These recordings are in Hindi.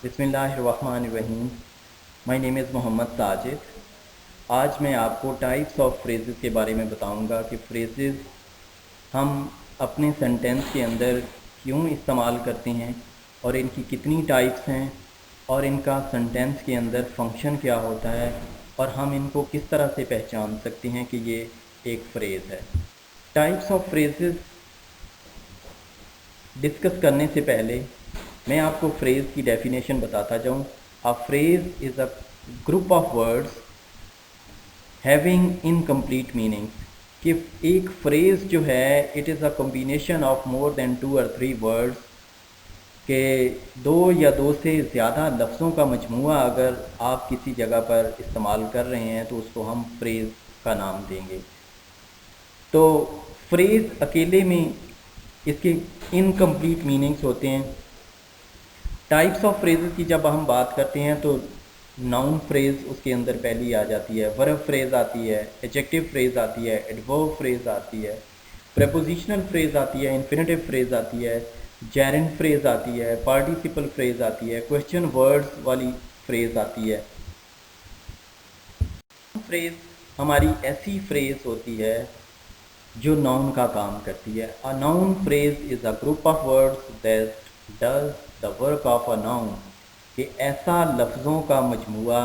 बिस्मिल्लाहिर्रहमानिर्रहीम। My name is Mohammad Sajid. आज मैं आपको टाइप्स ऑफ फ्रेजेस के बारे में बताऊंगा कि फ्रेजेस हम अपने सेंटेंस के अंदर क्यों इस्तेमाल करते हैं और इनकी कितनी टाइप्स हैं और इनका सेंटेंस के अंदर फंक्शन क्या होता है और हम इनको किस तरह से पहचान सकते हैं कि ये एक फ्रेज़ है। टाइप्स ऑफ फ्रेजेस डिस्कस करने से पहले मैं आपको फ्रेज़ की डेफिनेशन बताता जाऊँ। A phrase is a group of words having incomplete meanings. कि एक फ्रेज़ जो है it is a combination of more than 2 और 3 वर्ड्स के दो या दो से ज़्यादा लफ्ज़ों का मजमूआ अगर आप किसी जगह पर इस्तेमाल कर रहे हैं तो उसको हम फ्रेज़ का नाम देंगे। तो फ्रेज़ अकेले में इसके इनकम्प्लीट मीनिंग्स होते हैं। टाइप्स ऑफ फ्रेजेस की जब हम बात करते हैं तो नाउन फ्रेज उसके अंदर पहली आ जाती है, वर्ब फ्रेज आती है, एडजेक्टिव फ्रेज आती है, एडवर्ब फ्रेज आती है, प्रेपोजिशनल फ्रेज आती है, इन्फिनेटिव फ्रेज आती है, जेरेंड फ्रेज आती है, पार्टिसिपल फ्रेज आती है, क्वेश्चन वर्ड्स वाली फ्रेज आती है। फ्रेज हमारी ऐसी फ्रेज होती है जो नाउन का काम करती है। A noun phrase is a group of words that does the work of a noun. कि ऐसा लफ्ज़ों का मजमूआ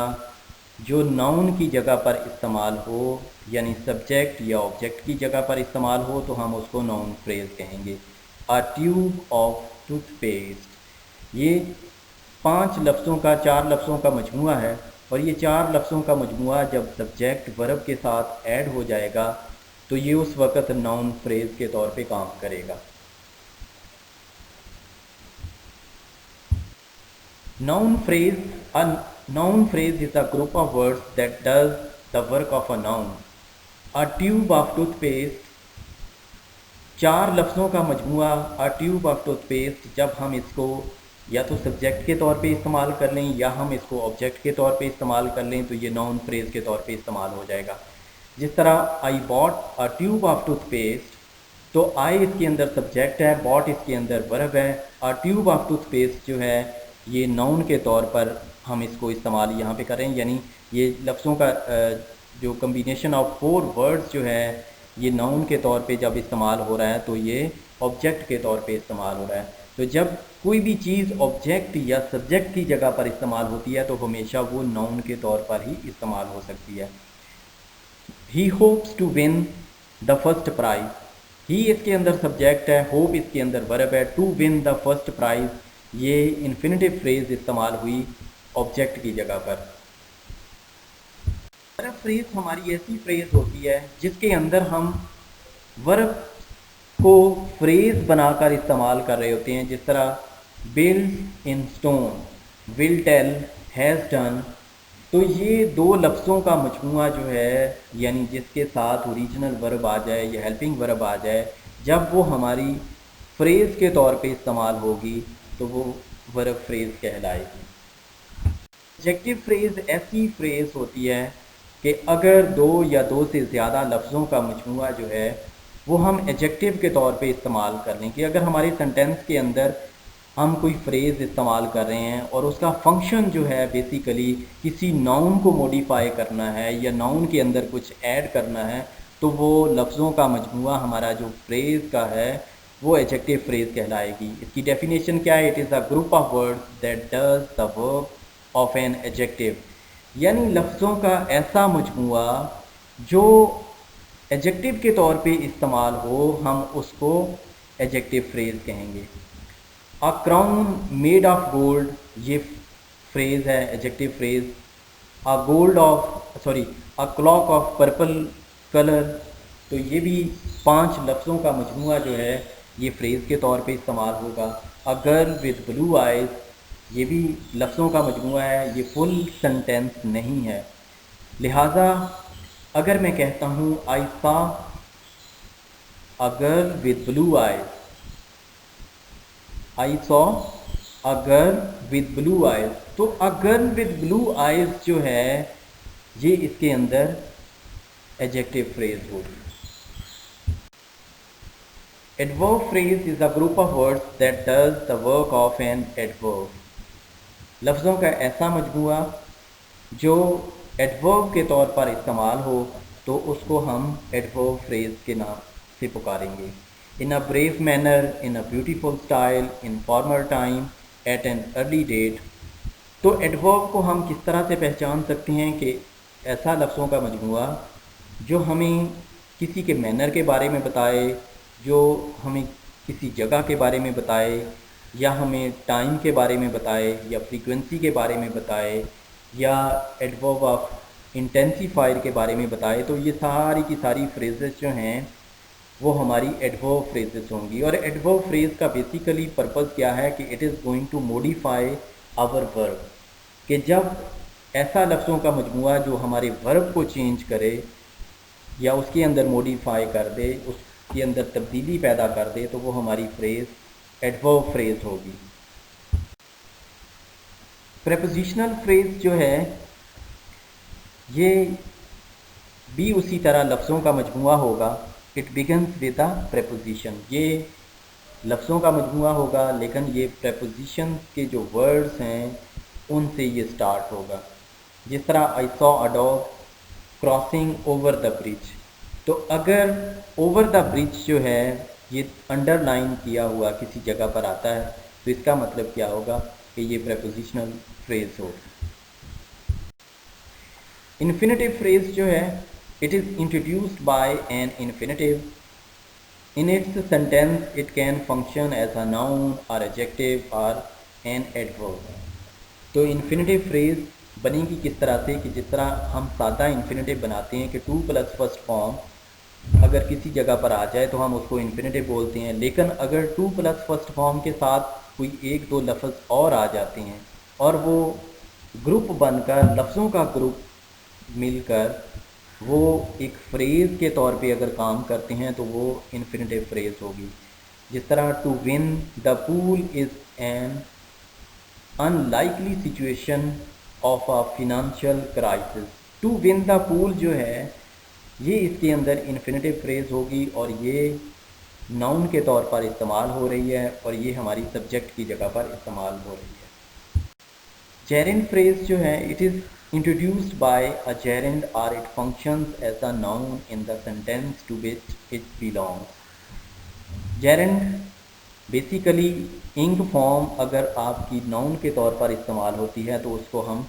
जो नाउन की जगह पर इस्तेमाल हो, यानी सब्जेक्ट या ऑब्जेक्ट की जगह पर इस्तेमाल हो तो हम उसको नाउन फ्रेज कहेंगे। अ ट्यूब ऑफ टूथपेस्ट, ये 5 लफ्ज़ों का 4 लफ्ज़ों का मजमूआ है और ये 4 लफ्ज़ों का मजमूआ जब सब्जेक्ट वर्ब के साथ ऐड हो जाएगा तो ये उस वक़्त नाउन फ्रेज़ के तौर पे काम करेगा। Noun phrase a noun phrase is a group of words that does the work of a noun. A tube of toothpaste, 4 लफ्ज़ों का मजमूआ अ ट्यूब ऑफ टूथपेस्ट जब हम इसको या तो सब्जेक्ट के तौर पे इस्तेमाल कर लें या हम इसको ऑब्जेक्ट के तौर पे इस्तेमाल कर लें तो ये नाउन फ्रेज़ के तौर पे इस्तेमाल हो जाएगा। जिस तरह I bought a tube of toothpaste, तो आई इसके अंदर सब्जेक्ट है, बॉट इसके अंदर वर्ब है, अ ट्यूब ऑफ टूथपेस्ट जो है ये नाउन के तौर पर हम इसको इस्तेमाल यहाँ पे करें। यानी ये लफ्ज़ों का जो कम्बिनेशन ऑफ 4 वर्ड्स जो है ये नाउन के तौर पे जब इस्तेमाल हो रहा है तो ये ऑब्जेक्ट के तौर पे इस्तेमाल हो रहा है। तो जब कोई भी चीज़ ऑब्जेक्ट या सब्जेक्ट की जगह पर इस्तेमाल होती है तो हमेशा वो नाउन के तौर पर ही इस्तेमाल हो सकती है। He hopes to win the first prize, he इसके अंदर सब्जेक्ट है, होप इसके अंदर वर्ब है, to win the first prize ये इन्फिनेटिव फ्रेज इस्तेमाल हुई ऑब्जेक्ट की जगह पर। वर्ब फ्रेज हमारी ऐसी फ्रेज होती है जिसके अंदर हम वर्ब को फ्रेज बनाकर इस्तेमाल कर रहे होते हैं। जिस तरह build in stone, will tell, has done. तो ये 2 लफ्ज़ों का मजमूआ जो है यानी जिसके साथ ओरिजिनल वर्ब आ जाए या हेल्पिंग वर्ब आ जाए, जब वो हमारी फ्रेज़ के तौर पे इस्तेमाल होगी तो वो वर्ब फ्रेज़ कहलाएगी। एडजेक्टिव फ्रेज़ ऐसी फ्रेज़ होती है कि अगर 2 या 2 से ज़्यादा लफ्ज़ों का मजमूआ जो है वो हम एडजेक्टिव के तौर पे इस्तेमाल कर लें। कि अगर हमारे सेंटेंस के अंदर हम कोई फ्रेज़ इस्तेमाल कर रहे हैं और उसका फंक्शन जो है बेसिकली किसी नाउन को मॉडिफाई करना है या नाउन के अंदर कुछ ऐड करना है तो वो लफ्ज़ों का मजमूआ हमारा जो फ्रेज़ का है वो एडजेक्टिव फ्रेज़ कहलाएगी। इसकी डेफिनेशन क्या है? It is a group of words that does the work of an adjective. यानी लफ्ज़ों का ऐसा मजमूआ जो एडजेक्टिव के तौर पे इस्तेमाल हो हम उसको एडजेक्टिव फ्रेज़ कहेंगे। A crown made of gold, ये फ्रेज़ है adjective phrase. A gold of sorry a clock of purple colour, तो ये भी 5 लफ्ज़ों का मजमूआ जो है ये फ्रेज़ के तौर पे इस्तेमाल होगा। अ गर्ल विद ब्लू आइज़, ये भी लफ्ज़ों का मजमूआ है, ये फुल सेंटेंस नहीं है। लिहाजा अगर मैं कहता हूँ I saw a girl with blue eyes, I saw a girl with blue eyes, तो a girl with blue eyes जो है ये इसके अंदर एडजेक्टिव फ्रेज होगी। Adverb phrase is a group of words that does the work of an adverb. लफ्ज़ों का ऐसा मजमूआ जो एडवर्ब के तौर पर इस्तेमाल हो तो उसको हम एडवर्ब फ्रेज़ के नाम से पुकारेंगे। In a brave manner, in a beautiful style, in formal time, at an early date. तो एडवर्ब को हम किस तरह से पहचान सकते हैं कि ऐसा लफ्ज़ों का मजमूआ जो हमें किसी के मैनर के बारे में बताए, जो हमें किसी जगह के बारे में बताए, या हमें टाइम के बारे में बताए, या फ्रीक्वेंसी के बारे में बताए, या एडवर्ब ऑफ इंटेंसिफायर के बारे में बताए। तो ये सारी की सारी फ्रेजेस जो हैं वो हमारी एडवर्ब फ्रेजेस होंगी। और एडवर्ब फ्रेज का बेसिकली पर्पज़ क्या है कि it is going to modify our verb, कि जब ऐसा लफ्ज़ों का मजमूआ जो हमारे वर्ब को चेंज करे या उसके अंदर मॉडिफाई कर दे, उसके अंदर तब्दीली पैदा कर दे, तो वो हमारी फ्रेज़ एडवर्ब फ्रेज़ होगी। प्रेपोजिशनल फ्रेज़ जो है ये भी उसी तरह लफ्ज़ों का मजमूआ होगा। It begins with a preposition. ये लफ्ज़ों का मजमूआ होगा लेकिन ये प्रेपोजिशन के जो वर्ड्स हैं उनसे ये स्टार्ट होगा। जिस तरह आई saw a dog crossing over the bridge. तो अगर ओवर द ब्रिज जो है ये अंडरलाइन किया हुआ किसी जगह पर आता है तो इसका मतलब क्या होगा कि ये प्रेपोजिशनल फ्रेज़ होगा। इन्फिनेटिव फ्रेज़ जो है it is introduced by an infinitive. In its sentence, it can function as a noun or adjective or an adverb. तो इन्फिनेटिव फ्रेज बनेगी किस तरह से कि जिस तरह हम सादा इन्फिनेटिव बनाते हैं कि टू प्लस फर्स्ट फॉर्म अगर किसी जगह पर आ जाए तो हम उसको इन्फिनेटिव बोलते हैं। लेकिन अगर टू प्लस फर्स्ट फॉर्म के साथ कोई एक दो लफ्ज़ और आ जाते हैं और वो ग्रुप बनकर लफ्ज़ों का ग्रुप मिलकर वो एक फ्रेज़ के तौर पे अगर काम करते हैं तो वो इन्फिनेटिव फ्रेज़ होगी। जिस तरह to win the pool is an unlikely situation of a financial crisis. To win the pool जो है ये इसके अंदर इन्फिनेटिव फ्रेज़ होगी और ये नाउन के तौर पर इस्तेमाल हो रही है और ये हमारी सब्जेक्ट की जगह पर इस्तेमाल हो रही है। जेरेंड फ्रेज़ जो है it is introduced by a gerund or it functions as a noun in the sentence to which it belongs. gerund basically ing form अगर आपकी नाउन के तौर पर इस्तेमाल होती है तो उसको हम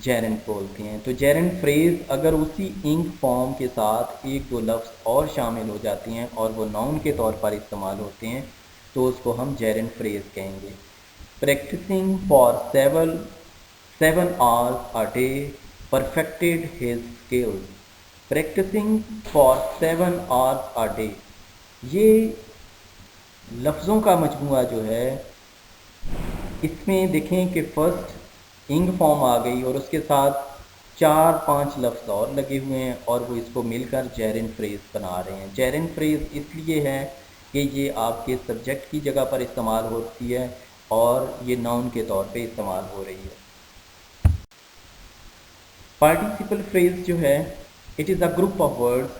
जेरेंड बोलते हैं। तो जेरेंड फ्रेज़ अगर उसी इंग फॉर्म के साथ एक दो लफ्ज़ और शामिल हो जाती हैं और वो नाउन के तौर पर इस्तेमाल होते हैं तो उसको हम जेरेंड फ्रेज़ कहेंगे। Practising for 7 hours a day perfected his skills. Practicing for 7 hours a day, ये लफ्ज़ों का मजमूआ जो है इसमें देखें कि फर्स्ट इंग फॉर्म आ गई और उसके साथ 4-5 लफ्ज़ और लगे हुए हैं और वो इसको मिलकर जेरेंड फ्रेज़ बना रहे हैं। जेरेंड फ्रेज़ इसलिए है कि ये आपके सब्जेक्ट की जगह पर इस्तेमाल होती है और ये नाउन के तौर पे इस्तेमाल हो रही है। पार्टिसिपल फ्रेज जो है it is a group of words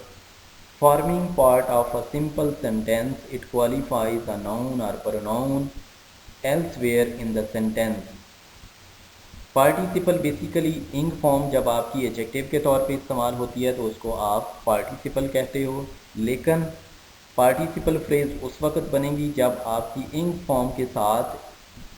forming part of a simple sentence. It qualifies a noun और pronoun elsewhere in the sentence. Participle basically ing form जब आपकी एडजेक्टिव के तौर पे इस्तेमाल होती है तो उसको आप पार्टिसिपल कहते हो, लेकिन पार्टिसिपल फ्रेज उस वक्त बनेगी जब आपकी इंग फॉर्म के साथ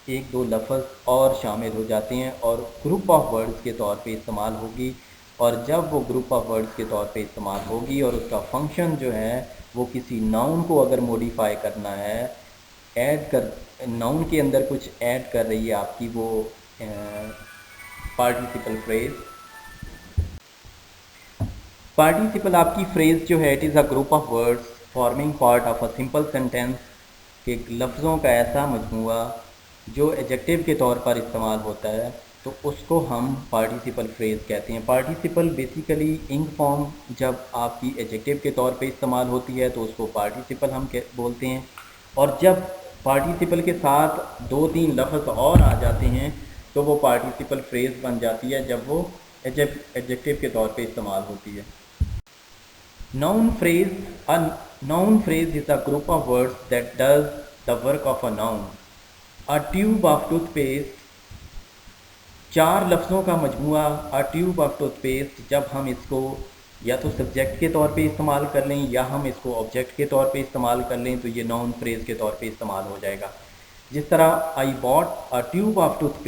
एक दो लफ्ज़ और शामिल हो जाते हैं और ग्रुप ऑफ वर्ड्स के तौर पे इस्तेमाल होगी। और जब वो ग्रुप ऑफ वर्ड्स के तौर पे इस्तेमाल होगी और उसका फंक्शन जो है वो किसी नाउन को अगर मॉडिफाई करना है, ऐड कर नाउन के अंदर कुछ ऐड कर रही है आपकी वो पार्टिसिपल फ्रेज। पार्टिसिपल आपकी फ्रेज जो है it is a group of words forming part of a simple sentence के लफ्ज़ों का ऐसा मजमूआ जो एडजेक्टिव के तौर पर इस्तेमाल होता है तो उसको हम पार्टिसिपल फ्रेज़ कहते हैं। पार्टिसिपल बेसिकली इंग फॉर्म जब आपकी एडजेक्टिव के तौर पे इस्तेमाल होती है तो उसको पार्टिसिपल हम बोलते हैं और जब पार्टिसिपल के साथ 2-3 लफ्ज़ और आ जाते हैं तो वो पार्टिसिपल फ्रेज़ बन जाती है जब वो एडजेक्टिव के तौर पे इस्तेमाल होती है। Noun phrase, a noun phrase is a group of words that does the work of a noun. A tube of toothpaste चार लफ्ज़ों का मजमूआ अ ट्यूब ऑफ टूथपेस्ट, जब हम इसको या तो सब्जेक्ट के तौर पे इस्तेमाल कर लें या हम इसको ऑब्जेक्ट के तौर पे इस्तेमाल कर लें तो ये नाउन फ्रेज़ के तौर पे इस्तेमाल हो जाएगा। जिस तरह I bought a tube of toothpaste